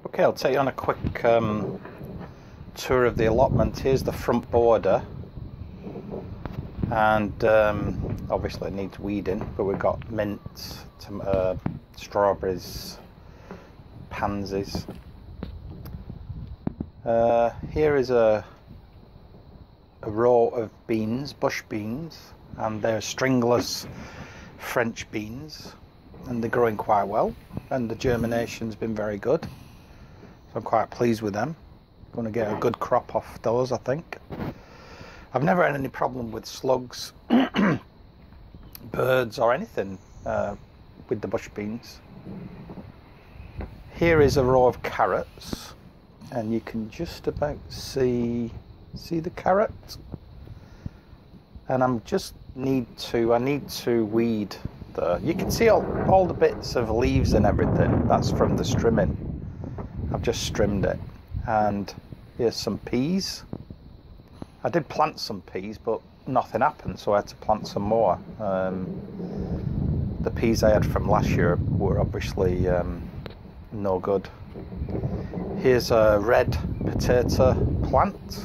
Okay, I'll take you on a quick tour of the allotment. Here's the front border, and obviously it needs weeding, but we've got mint, strawberries, pansies. Here is a row of beans, bush beans, and they're stringless French beans, and they're growing quite well, and the germination's been very good, so I'm quite pleased with them. Going to get a good crop off those, I think. I've never had any problem with slugs, birds or anything with the bush beans. Here is a row of carrots, and you can just about see the carrot, and I need to weed you can see all the bits of leaves and everything. That's from the strimming. I've just trimmed it. And here's some peas. I did plant some peas, but nothing happened, so I had to plant some more. The peas I had from last year were obviously no good. Here's a red potato plant.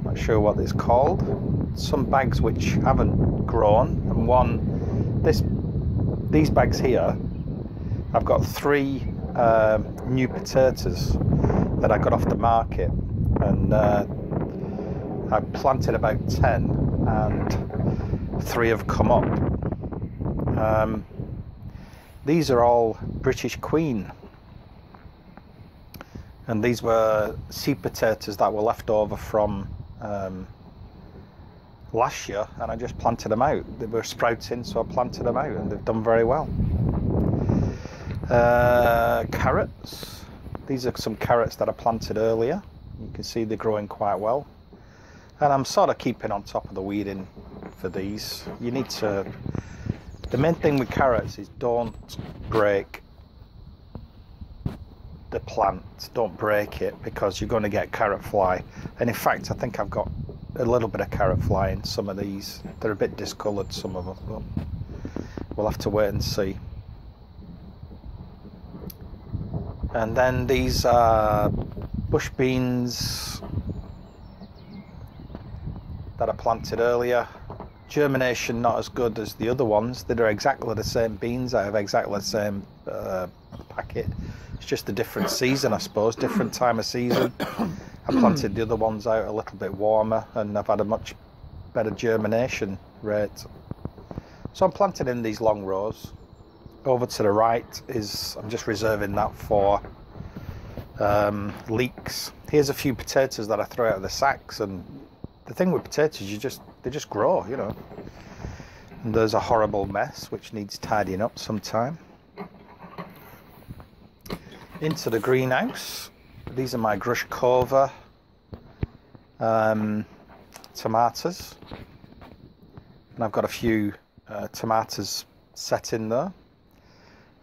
Not sure what it's called. Some bags which haven't grown, and these bags here, I've got 3 new potatoes that I got off the market, and I planted about 10, and 3 have come up. These are all British Queen, and these were seed potatoes that were left over from last year, and I just planted them out. They were sprouting, so I planted them out, and they've done very well. Carrots. These are some carrots that I planted earlier. You can see they're growing quite well, and I'm sort of keeping on top of the weeding for these. You need to, the main thing with carrots is don't break the plant, don't break it, because you're going to get carrot fly. And in fact, I think I've got a little bit of carrot fly in some of these. They're a bit discoloured, some of them, but we'll have to wait and see. And then these are bush beans that I planted earlier. Germination not as good as the other ones. They're exactly the same beans. I have exactly the same packet. It's just a different season, I suppose, different time of season. I planted the other ones out a little bit warmer, and I've had a much better germination rate. So I'm planting in these long rows. Over to the right is, I'm just reserving that for leeks. Here's a few potatoes that I throw out of the sacks, and the thing with potatoes, they just grow, you know. And there's a horrible mess which needs tidying up sometime. Into the greenhouse. These are my Grushkova tomatoes, and I've got a few tomatoes set in there.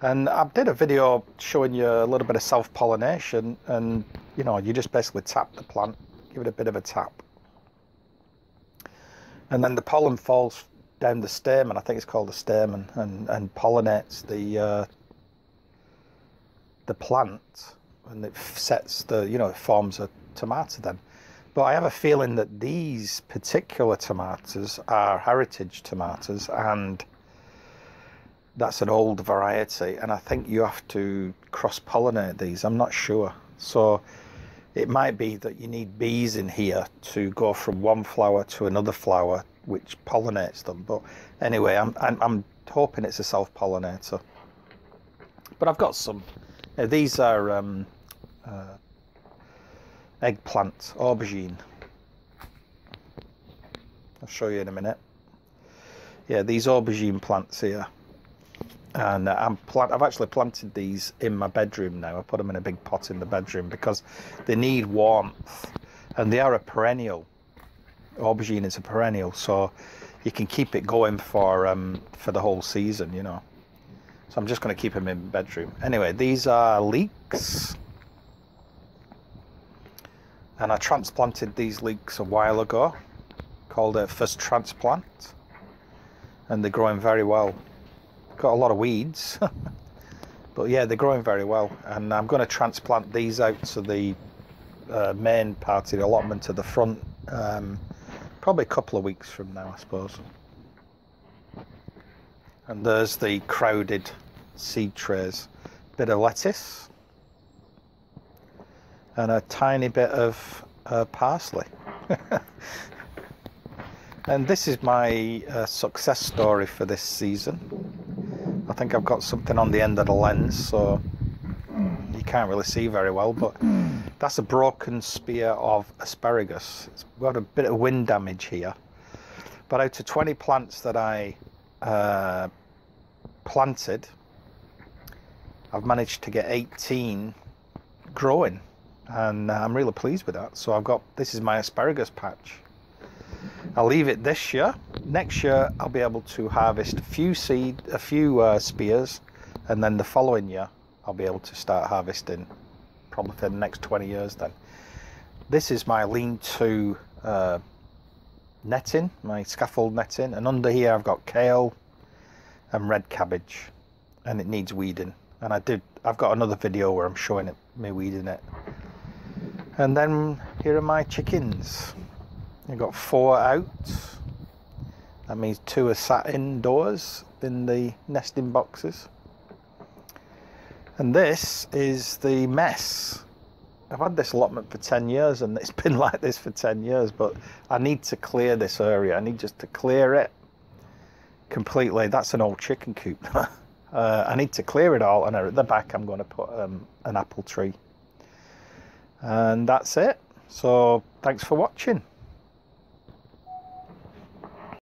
And I did a video showing you a little bit of self-pollination, and you know, you just basically tap the plant, give it a bit of a tap, and then the pollen falls down the stamen, I think it's called the stamen, and pollinates the plant, and it sets it forms a tomato then. But I have a feeling that these particular tomatoes are heritage tomatoes, and that's an old variety, and I think you have to cross-pollinate these. I'm not sure. So it might be that you need bees in here to go from one flower to another flower, which pollinates them. But anyway, I'm hoping it's a self-pollinator. But I've got some. Now, these are Eggplant Aubergine. I'll show you in a minute. Yeah, these aubergine plants here. And I've actually planted these in my bedroom now. I put them in a big pot in the bedroom because they need warmth, and they are a perennial. Aubergine is a perennial, so you can keep it going for the whole season, you know. So I'm just going to keep them in the bedroom. Anyway, these are leeks, and I transplanted these leeks a while ago. Called it first transplant, and they're growing very well. Got a lot of weeds, But yeah, they're growing very well, and I'm going to transplant these out to the main part of the allotment to the front, probably a couple of weeks from now, I suppose. And there's the crowded seed trays. Bit of lettuce and a tiny bit of parsley. And this is my success story for this season. I think I've got something on the end of the lens, so you can't really see very well, but that's a broken spear of asparagus. It's got a bit of wind damage here. But out of 20 plants that I planted, I've managed to get 18 growing, and I'm really pleased with that. So this is my asparagus patch. I'll leave it this year. Next year I'll be able to harvest a few spears, and then the following year I'll be able to start harvesting, probably for the next 20 years then. This is my lean-to netting, my scaffold netting, and under here I've got kale and red cabbage, and it needs weeding. And I've got another video where I'm showing me weeding it. And then here are my chickens. I've got 4 out. That means 2 are sat indoors in the nesting boxes. And this is the mess. I've had this allotment for 10 years, and it's been like this for 10 years, but I need to clear this area. I need just to clear it completely. That's an old chicken coop. I need to clear it all, and at the back I'm going to put an apple tree. And that's it. So thanks for watching.